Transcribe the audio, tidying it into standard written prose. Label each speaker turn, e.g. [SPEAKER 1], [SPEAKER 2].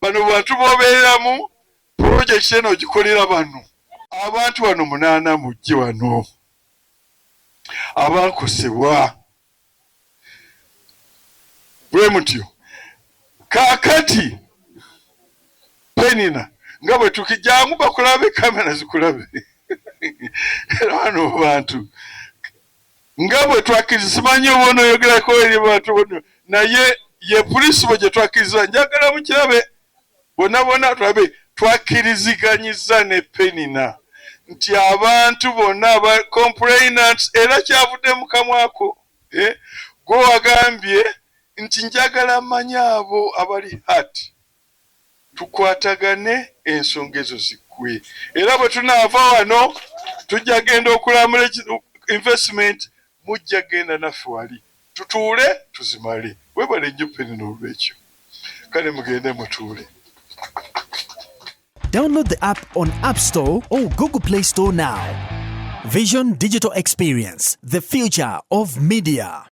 [SPEAKER 1] bano bantu bobeeramu pulojekiti eno ogikolera bano abantu wano 8 mujje wano abakosebwa bwe mutyo kaakati penina nga bwe tukijangu bakulabe kamera zikulabe era wano bantu nga bwe twakkiriza simanyi oba onooyogerako eri bantu bono naye ye pulisimo gye twakkiriza njagala mukirabe bonna tulabe twakkiriziganyizza ne penina nti abantu bonna aba complainants era kyavudde mu kamwako gwe wagambye nti njagala mmanyi abo abali hati tukwatagane ensonga ezo ziggwe era bwe tunaava wano tujja genda okulamula investment mujja genda naffe wali tutuule tuzimale webale nnyo penina olwekyo kale mugende mutuule.
[SPEAKER 2] Download the app on App Store or Google Play Store now. Vision Digital Experience, the future of media.